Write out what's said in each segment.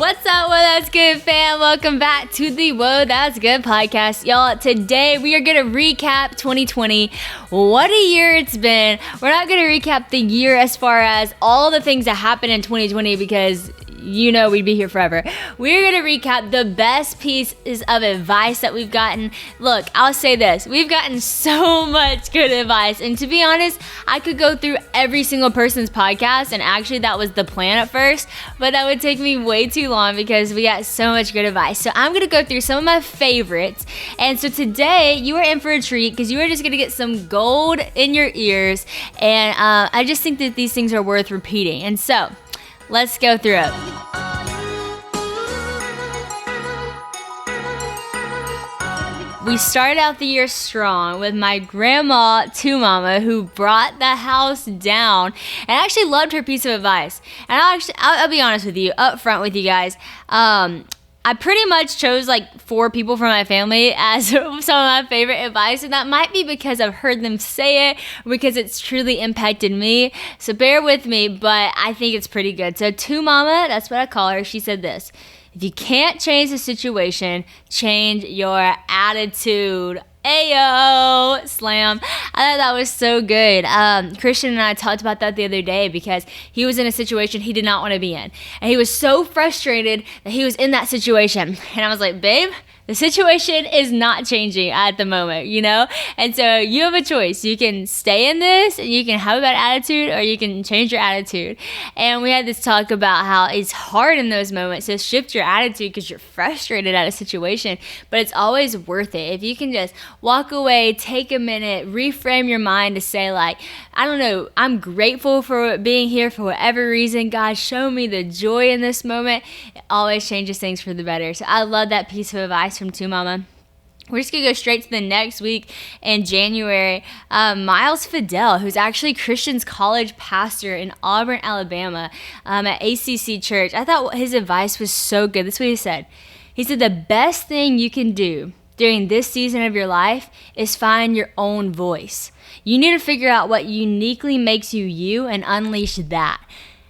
What's up, Whoa That's Good fam? Welcome back to the Whoa That's Good podcast. Y'all, today we are going to recap 2020. What a year it's been. We're not going to recap the year as far as all the things that happened in 2020 because you know we'd be here forever. We're going to recap the best pieces of advice that we've gotten. Look, I'll say this. We've gotten so much good advice. And to be honest, I could go through every single person's podcast. And actually that was the plan at first. But that would take me way too long because we got so much good advice. So I'm going to go through some of my favorites. And so today you are in for a treat because you are just going to get some gold in your ears. And I just think that these things are worth repeating. And so let's go through it. We started out the year strong with my grandma, Two Mama, who brought the house down and I actually loved her piece of advice. And I'll be honest with you, up front with you guys. I pretty much chose like 4 people from my family as some of my favorite advice, and that might be because I've heard them say it, because it's truly impacted me. So bear with me, but I think it's pretty good. So Two Mama, that's what I call her, she said this: if you can't change the situation, change your attitude. Ayo, slam. I thought that was so good. Christian and I talked about that the other day because he was in a situation he did not want to be in. And he was so frustrated that he was in that situation. And I was like, babe, the situation is not changing at the moment, you know? And so you have a choice. You can stay in this and you can have a bad attitude, or you can change your attitude. And we had this talk about how it's hard in those moments to shift your attitude because you're frustrated at a situation, but it's always worth it. If you can just walk away, take a minute, reframe your mind to say like, I don't know, I'm grateful for being here for whatever reason. God, show me the joy in this moment. It always changes things for the better. So I love that piece of advice from Two Mama. We're just going to go straight to the next week in January. Miles Fidell, who's actually Christian's college pastor in Auburn, Alabama, at ACC Church. I thought his advice was so good. This is what he said. He said, the best thing you can do during this season of your life is find your own voice. You need to figure out what uniquely makes you you and unleash that.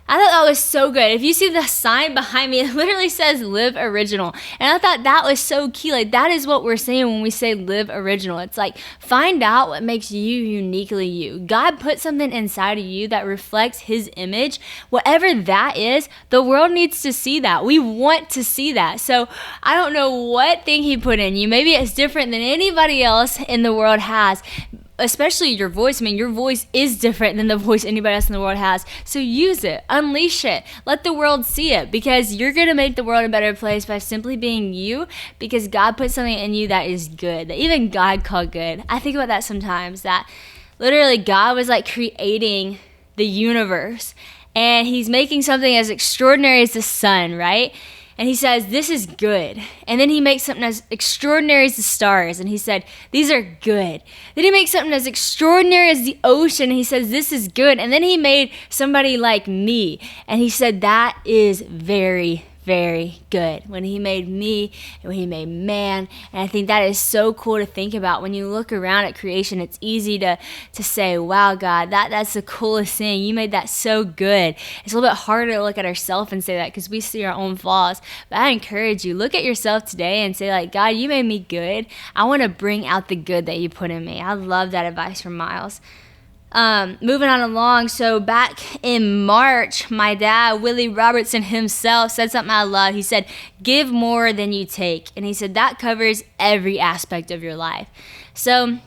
I thought that was so good. If you see the sign behind me, it literally says live original. And I thought that was so key. Like, that is what we're saying when we say live original. It's like, find out what makes you uniquely you. God put something inside of you that reflects his image. Whatever that is, the world needs to see that. We want to see that. So I don't know what thing he put in you. Maybe it's different than anybody else in the world has. Especially your voice. I mean, your voice is different than the voice anybody else in the world has. So use it, unleash it, let the world see it, because you're going to make the world a better place by simply being you, because God put something in you that is good, that even God called good. I think about that sometimes, that literally God was like creating the universe, and he's making something as extraordinary as the sun, right? And he says, this is good. And then he makes something as extraordinary as the stars. And he said, these are good. Then he makes something as extraordinary as the ocean. And he says, this is good. And then he made somebody like me. And he said, that is very, very good. When he made me and when he made man. And I think that is so cool to think about. When you look around at creation, it's easy to say, wow, God, that's the coolest thing. You made that so good. It's a little bit harder to look at ourselves and say that because we see our own flaws. But I encourage you, look at yourself today and say like, God, you made me good. I want to bring out the good that you put in me. I love that advice from Miles. Moving on along, so back in March, my dad, Willie Robertson himself, said something I love. He said, give more than you take. And he said, that covers every aspect of your life. So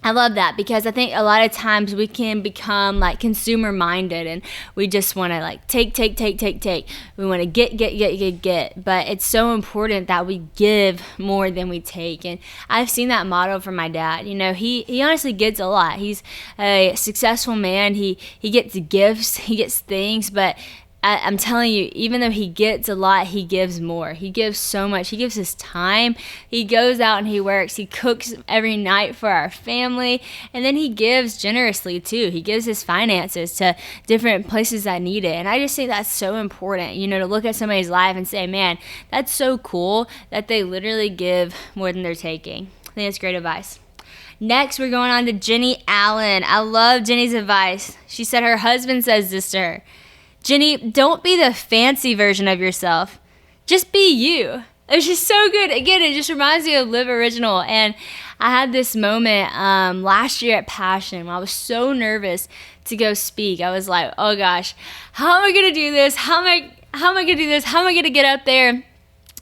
I love that because I think a lot of times we can become like consumer minded and we just want to like take. We want to get. But it's so important that we give more than we take. And I've seen that model from my dad. You know, he honestly gets a lot. He's a successful man. He gets gifts, he gets things, but I'm telling you, even though he gets a lot, he gives more. He gives so much. He gives his time. He goes out and he works. He cooks every night for our family. And then he gives generously too. He gives his finances to different places that need it. And I just think that's so important, you know, to look at somebody's life and say, man, that's so cool that they literally give more than they're taking. I think that's great advice. Next, we're going on to Jennie Allen. I love Jennie's advice. She said her husband says this to her. Jennie, don't be the fancy version of yourself. just be you. It was just so good. Again, it just reminds me of Live Original. And I had this moment last year at Passion when I was so nervous to go speak. I was like, oh gosh, how am I going to do this? How am I going to do this? How am I going to get up there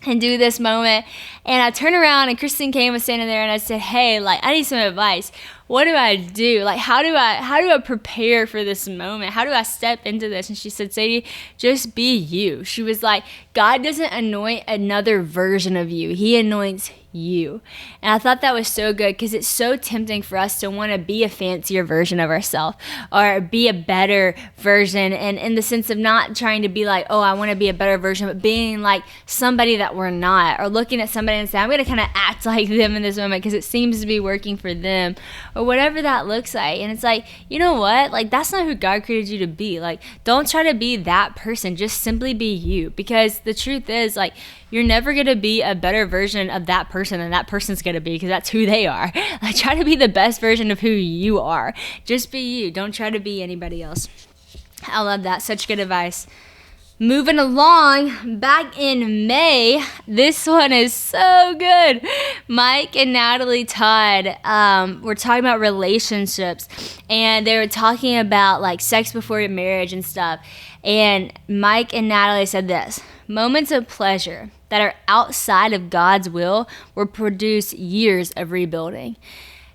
and do this moment? And I turned around and Christine Caine was standing there and I said, hey, like, I need some advice. What do I do? Like, how do I prepare for this moment? How do I step into this? And she said, Sadie, just be you. She was like, God doesn't anoint another version of you. He anoints you. And I thought that was so good because it's so tempting for us to want to be a fancier version of ourselves or be a better version, and in the sense of not trying to be like, oh, I want to be a better version, but being like somebody that we're not, or looking at somebody and saying, I'm going to kind of act like them in this moment because it seems to be working for them, or whatever that looks like. And it's like, you know what? Like, that's not who God created you to be. Like, don't try to be that person. Just simply be you, because the truth is, like, you're never going to be a better version of that person than that person's going to be, because that's who they are. Like, try to be the best version of who you are. Just be you. Don't try to be anybody else. I love that. Such good advice. Moving along, back in May, this one is so good. Mike and Natalie Todd were talking about relationships, and they were talking about like sex before marriage and stuff. And Mike and Natalie said this: moments of pleasure that are outside of God's will produce years of rebuilding.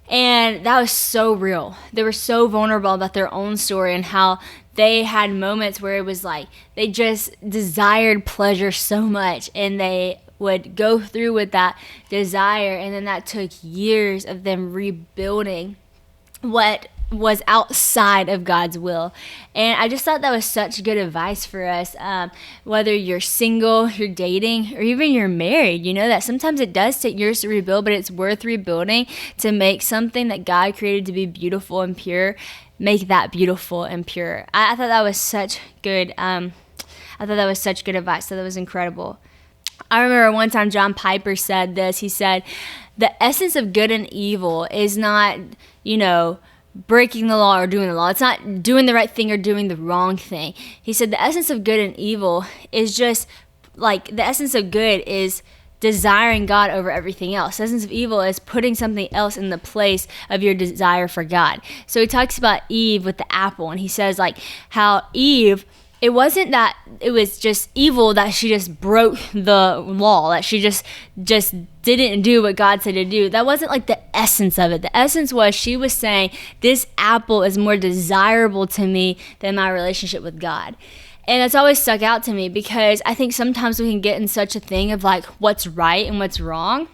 And that was so real. They were so vulnerable about their own story and how they had moments where it was like they just desired pleasure so much, and they would go through with that desire, and then that took years of them rebuilding what was outside of God's will. And I just thought that was such good advice for us, whether you're single, you're dating, or even you're married. You know that sometimes it does take years to rebuild, but it's worth rebuilding to make something that God created to be beautiful and pure, make that beautiful and pure. I thought that was such good advice. So that was incredible. I remember one time John Piper said this. He said, the essence of good and evil is not, breaking the law or doing the law. It's not doing the right thing or doing the wrong thing. He said the essence of good and evil is just like, the essence of good is desiring God over everything else. The essence of evil is putting something else in the place of your desire for God. So he talks about Eve with the apple, and he says like how Eve, it wasn't that it was just evil that she just broke the law, that she just didn't do what God said to do. That wasn't like the essence of it. The essence was she was saying, this apple is more desirable to me than my relationship with God. And that's always stuck out to me, because I think sometimes we can get in such a thing of like what's right and what's wrong.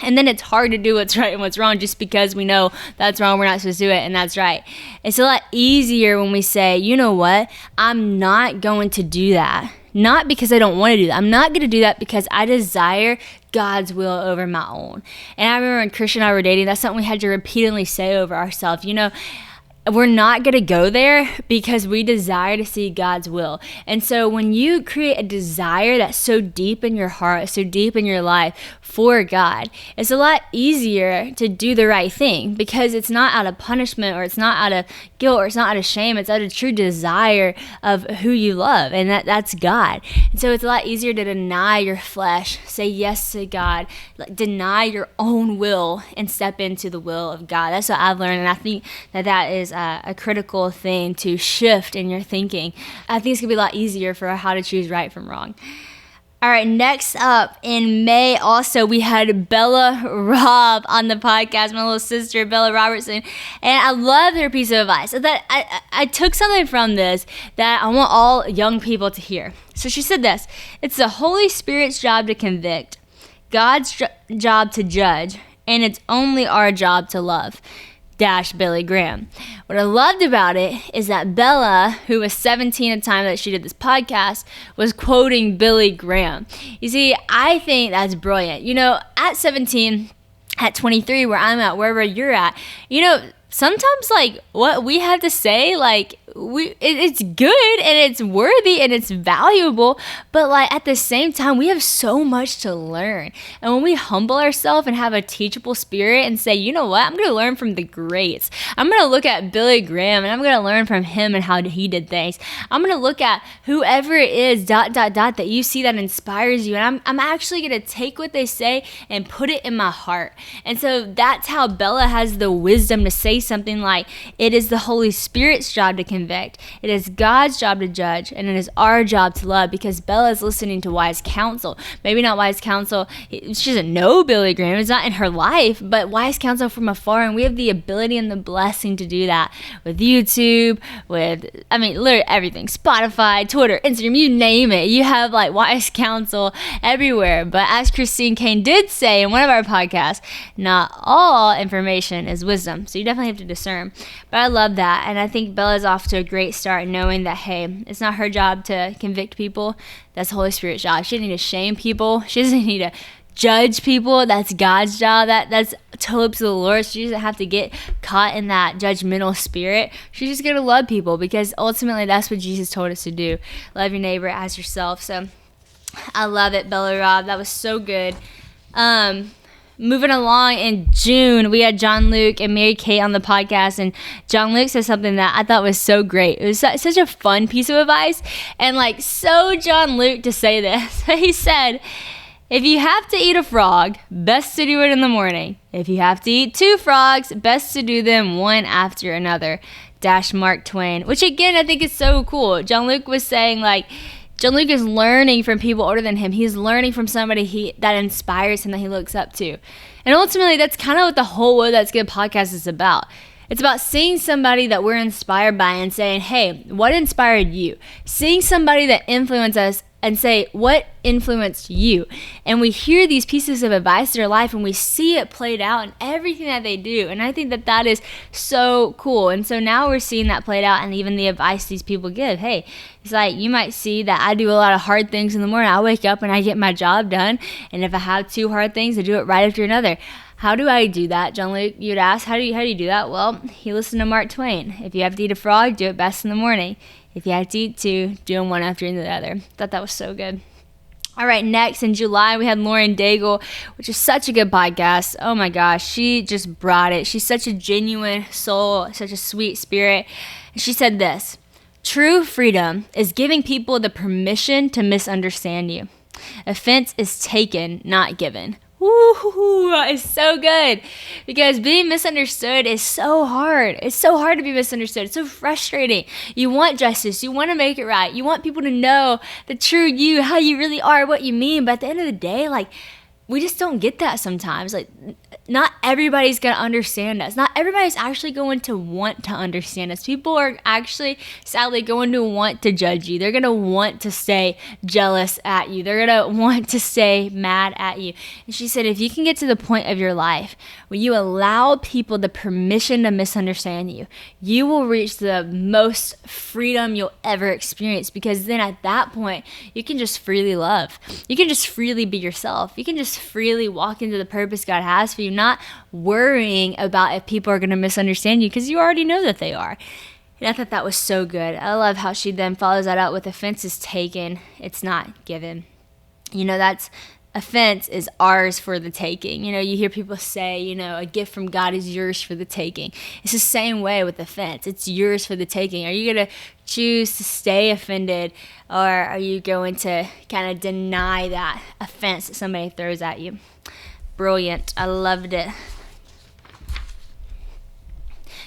And then it's hard to do what's right and what's wrong just because we know that's wrong, we're not supposed to do it, and that's right. It's a lot easier when we say, you know what, I'm not going to do that. Not because I don't want to do that. I'm not going to do that because I desire God's will over my own. And I remember when Christian and I were dating, that's something we had to repeatedly say over ourselves. We're not going to go there because we desire to see God's will. And so when you create a desire that's so deep in your heart, so deep in your life for God, it's a lot easier to do the right thing, because it's not out of punishment, or it's not out of guilt, or it's not out of shame. It's out of true desire of who you love, and that's God. And so it's a lot easier to deny your flesh, say yes to God, deny your own will, and step into the will of God. That's what I've learned, and I think that is a critical thing to shift in your thinking. I think it's going to be a lot easier for how to choose right from wrong. All right, next up in May, also, we had Bella Rob on the podcast, my little sister, Bella Robertson, and I love her piece of advice. That I took something from this that I want all young people to hear. So she said this: it's the Holy Spirit's job to convict, God's job to judge, and it's only our job to love. Billy Graham. What I loved about it is that Bella, who was 17 at the time that she did this podcast, was quoting Billy Graham. You see, I think that's brilliant. At 17, at 23, where I'm at, wherever you're at, sometimes like what we have to say, like it's good and it's worthy and it's valuable, but like at the same time, we have so much to learn. And when we humble ourselves and have a teachable spirit and say, you know what, I'm going to learn from the greats. I'm going to look at Billy Graham and I'm going to learn from him and how he did things. I'm going to look at whoever it is, that you see that inspires you. And I'm actually going to take what they say and put it in my heart. And so that's how Bella has the wisdom to say something like, it is the Holy Spirit's job to convict. It is God's job to judge. And it is our job to love, because Bella is listening to wise counsel. Maybe not wise counsel. She doesn't know Billy Graham. It's not in her life, but wise counsel from afar. And we have the ability and the blessing to do that with YouTube, literally everything. Spotify, Twitter, Instagram, you name it. You have like wise counsel everywhere. But as Christine Caine did say in one of our podcasts, not all information is wisdom. So you definitely have to discern. But I love that. And I think Bella's off to a great start, knowing that, hey, it's not her job to convict people. That's the Holy Spirit's job. She doesn't need to shame people. She doesn't need to judge people. That's God's job. That's totally up to the Lord. She doesn't have to get caught in that judgmental spirit. She's just going to love people, because ultimately that's what Jesus told us to do. Love your neighbor as yourself. So I love it, Bella Rob. That was so good. Moving along, in June, we had John Luke and Mary Kate on the podcast, and John Luke said something that I thought was so great. It was such a fun piece of advice, and like so John Luke to say this. He said, if you have to eat a frog, best to do it in the morning. If you have to eat 2 frogs, best to do them one after another. Mark Twain. Which again, I think is so cool. John Luke was saying, like, John Luke is learning from people older than him. He's learning from somebody that inspires him, that he looks up to. And ultimately, that's kind of what the whole Whoa, That's Good podcast is about. It's about seeing somebody that we're inspired by and saying, hey, what inspired you? Seeing somebody that influenced us and say, what influenced you? And we hear these pieces of advice in their life and we see it played out in everything that they do. And I think that that is so cool. And so now we're seeing that played out, and even the advice these people give. Hey, it's like, you might see that I do a lot of hard things in the morning. I wake up and I get my job done. And if I have 2 hard things, I do it right after another. How do I do that, John Luke? You'd ask, how do you do that? Well, you listen to Mark Twain. If you have to eat a frog, do it best in the morning. If you have to eat 2, do them one after the other. Thought that was so good. All right, next in July, we had Lauren Daigle, which is such a good podcast. Oh my gosh, she just brought it. She's such a genuine soul, such a sweet spirit. And she said this: true freedom is giving people the permission to misunderstand you. Offense is taken, not given. Woo, it's so good, because being misunderstood is so hard. It's so hard to be misunderstood. It's so frustrating. You want justice. You want to make it right. You want people to know the true you, how you really are, what you mean. But at the end of the day, like, we just don't get that sometimes. Like, not everybody's going to understand us. Not everybody's actually going to want to understand us. People are actually, sadly, going to want to judge you. They're going to want to stay jealous at you. They're going to want to stay mad at you. And she said, if you can get to the point of your life where you allow people the permission to misunderstand you, you will reach the most freedom you'll ever experience, because then at that point, you can just freely love. You can just freely be yourself. You can just freely walk into the purpose God has for you, not worrying about if people are going to misunderstand you, because you already know that they are. And I thought that was so good. I love how she then follows that out with offense is taken, it's not given. You know, that's offense is ours for the taking. You know, you hear people say, you know, a gift from God is yours for the taking. It's the same way with offense. It's yours for the taking. Are you going to choose to stay offended, or are you going to kind of deny that offense that somebody throws at you? Brilliant. I loved it.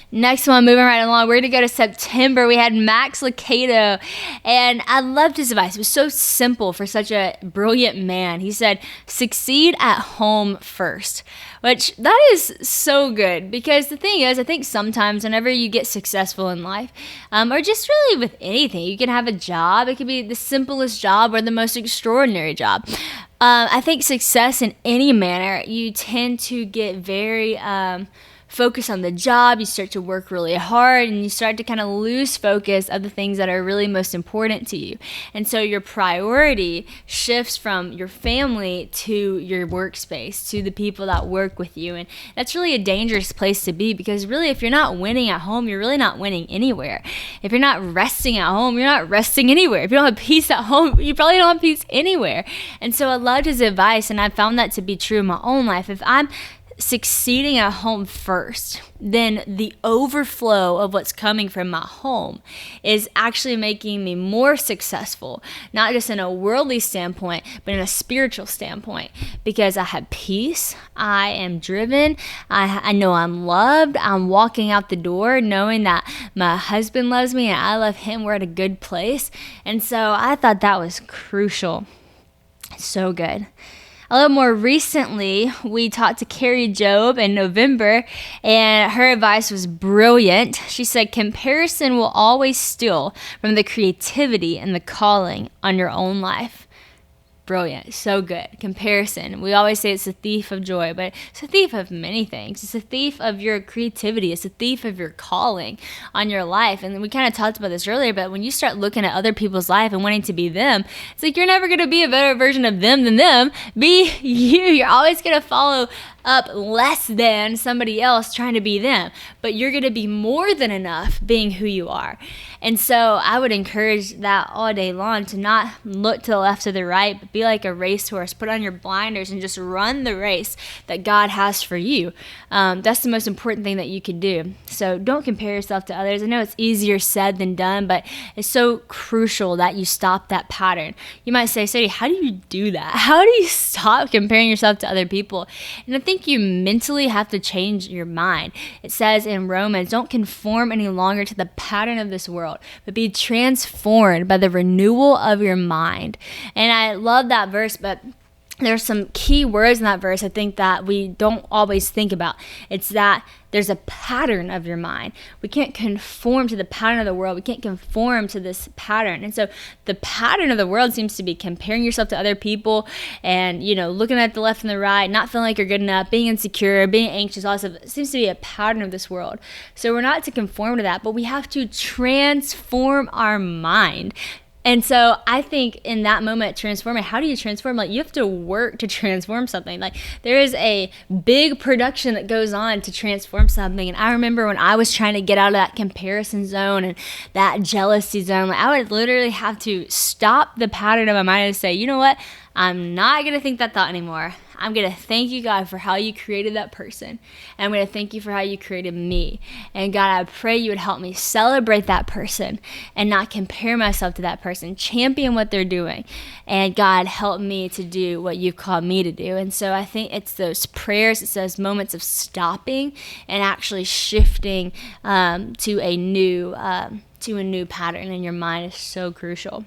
Next one, moving right along, we're going to go to September. We had Max Lucado, and I loved his advice. It was so simple for such a brilliant man. He said, succeed at home first, which that is so good, because the thing is, I think sometimes whenever you get successful in life, or just really with anything, you can have a job. It could be the simplest job or the most extraordinary job. I think success in any manner, you tend to get very focus on the job, you start to work really hard, and you start to kind of lose focus of the things that are really most important to you. And so your priority shifts from your family to your workspace, to the people that work with you. And that's really a dangerous place to be, because really, if you're not winning at home, you're really not winning anywhere. If you're not resting at home, you're not resting anywhere. If you don't have peace at home, you probably don't have peace anywhere. And so I loved his advice, and I found that to be true in my own life. If I'm succeeding at home first, then the overflow of what's coming from my home is actually making me more successful, not just in a worldly standpoint, but in a spiritual standpoint, because I have peace, I am driven, I know I'm loved, I'm walking out the door knowing that my husband loves me and I love him, we're at a good place. And so I thought that was crucial. So good. A little more recently, we talked to Kari Jobe in November, and her advice was brilliant. She said, comparison will always steal from the creativity and the calling on your own life. Brilliant. So good. Comparison. We always say it's a thief of joy, but it's a thief of many things. It's a thief of your creativity. It's a thief of your calling on your life. And we kind of talked about this earlier, but when you start looking at other people's life and wanting to be them, it's like you're never going to be a better version of them than them. Be you. You're always going to follow up less than somebody else trying to be them, but you're going to be more than enough being who you are. And so I would encourage that all day long, to not look to the left or the right, but be like a racehorse. Put on your blinders and just run the race that God has for you. That's the most important thing that you can do. So don't compare yourself to others. I know it's easier said than done, but it's so crucial that you stop that pattern. You might say, Sadie, how do you do that? How do you stop comparing yourself to other people? And I think you mentally have to change your mind. It says in Romans, don't conform any longer to the pattern of this world, but be transformed by the renewal of your mind. And I love that verse, but there's some key words in that verse I think that we don't always think about. It's that there's a pattern of your mind. We can't conform to the pattern of the world. We can't conform to this pattern. And so the pattern of the world seems to be comparing yourself to other people and, looking at the left and the right, not feeling like you're good enough, being insecure, being anxious, all this stuff. It seems to be a pattern of this world. So we're not to conform to that, but we have to transform our mind. And so I think in that moment, transforming, how do you transform? Like, you have to work to transform something. Like, there is a big production that goes on to transform something. And I remember when I was trying to get out of that comparison zone and that jealousy zone, like, I would literally have to stop the pattern of my mind and say, you know what? I'm not going to think that thought anymore. I'm going to thank you, God, for how you created that person. And I'm going to thank you for how you created me. And God, I pray you would help me celebrate that person and not compare myself to that person. Champion what they're doing. And God, help me to do what you've called me to do. And so I think it's those prayers, it's those moments of stopping and actually shifting to a new pattern in your mind is so crucial.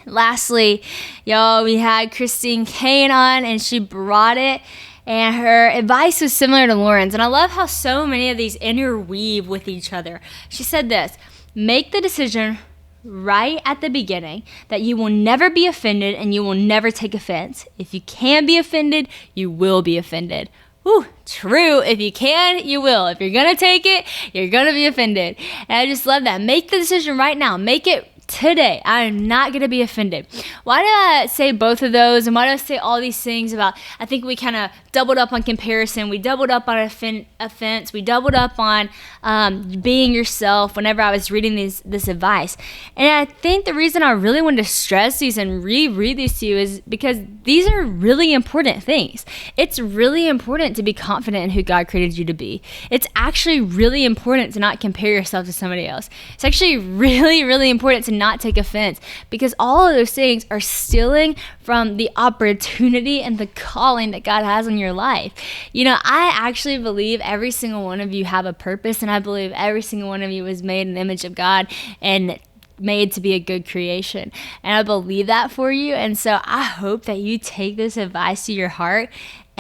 Lastly, y'all, we had Christine Caine on, and she brought it, and her advice was similar to Lauren's. And I love how so many of these interweave with each other. She said this: make the decision right at the beginning that you will never be offended and you will never take offense. If you can be offended, you will be offended. Whew, true. If you can, you will. If you're going to take it, you're going to be offended. And I just love that. Make the decision right now. Make it today. I'm not going to be offended. Why did I say both of those? And why did I say all these things about, I think we kind of doubled up on comparison. We doubled up on offense. We doubled up on being yourself whenever I was reading this advice. And I think the reason I really wanted to stress these and reread these to you is because these are really important things. It's really important to be confident in who God created you to be. It's actually really important to not compare yourself to somebody else. It's actually really, really important to not take offense, because all of those things are stealing from the opportunity and the calling that God has on your life. I actually believe every single one of you have a purpose, and I believe every single one of you was made in the image of God and made to be a good creation. And I believe that for you. And so I hope that you take this advice to your heart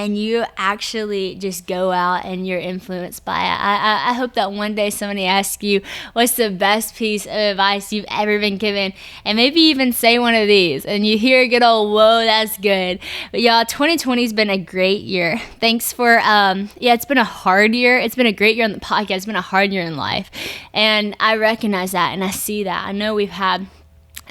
and you actually just go out and you're influenced by it. I hope that one day somebody asks you, what's the best piece of advice you've ever been given? And maybe even say one of these, and you hear a good old, whoa, that's good. But y'all, 2020 has been a great year. Thanks for, it's been a hard year. It's been a great year on the podcast. It's been a hard year in life. And I recognize that, and I see that. I know we've had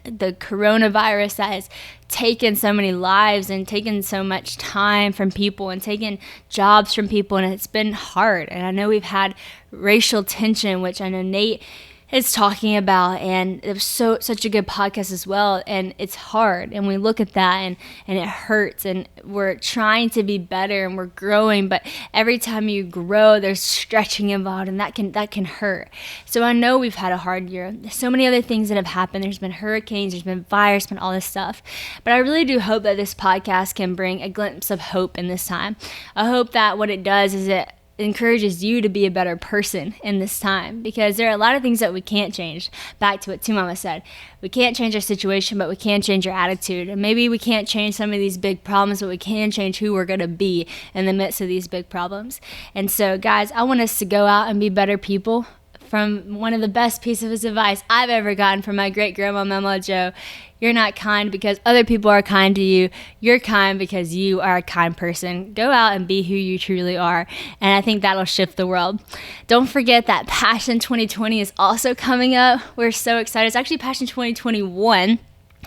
the coronavirus that has taken so many lives and taken so much time from people and taken jobs from people, and it's been hard. And I know we've had racial tension, which I know Nate is talking about, and it was such a good podcast as well. And it's hard, and we look at that and it hurts, and we're trying to be better and we're growing, but every time you grow there's stretching involved, and that can hurt. So I know we've had a hard year. There's so many other things that have happened. There's been hurricanes, there's been fires, been all this stuff, but I really do hope that this podcast can bring a glimpse of hope in this time. I hope that what it does is it encourages you to be a better person in this time, because there are a lot of things that we can't change. Back to what Two Mama said, we can't change our situation, but we can change our attitude. And maybe we can't change some of these big problems, but we can change who we're going to be in the midst of these big problems. And so guys, I want us to go out and be better people. From one of the best pieces of advice I've ever gotten from my great grandma, Mama Joe: you're not kind because other people are kind to you. You're kind because you are a kind person. Go out and be who you truly are. And I think that'll shift the world. Don't forget that Passion 2020 is also coming up. We're so excited. It's actually Passion 2021.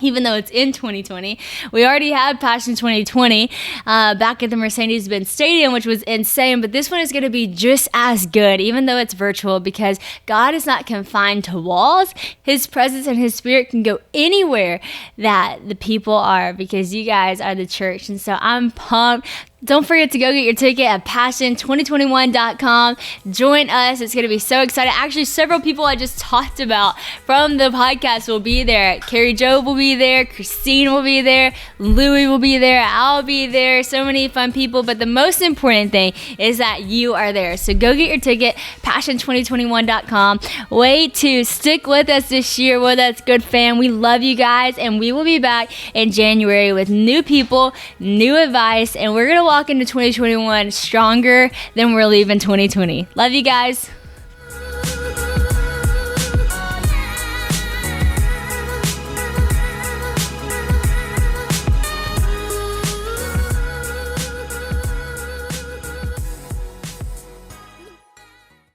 Even though it's in 2020, we already had Passion 2020 back at the Mercedes-Benz Stadium, which was insane. But this one is going to be just as good, even though it's virtual, because God is not confined to walls. His presence and His Spirit can go anywhere that the people are, because you guys are the church. And so I'm pumped. Don't forget to go get your ticket at passion2021.com. Join us. It's going to be so exciting. Actually, several people I just talked about from the podcast will be there. Kari Jobe will be there. Christine will be there. Louie will be there. I'll be there. So many fun people. But the most important thing is that you are there. So go get your ticket, passion2021.com. Wait to stick with us this year. Well, that's good, fam. We love you guys. And we will be back in January with new people, new advice. And we're going to walk into 2021 stronger than we're leaving 2020. Love you guys.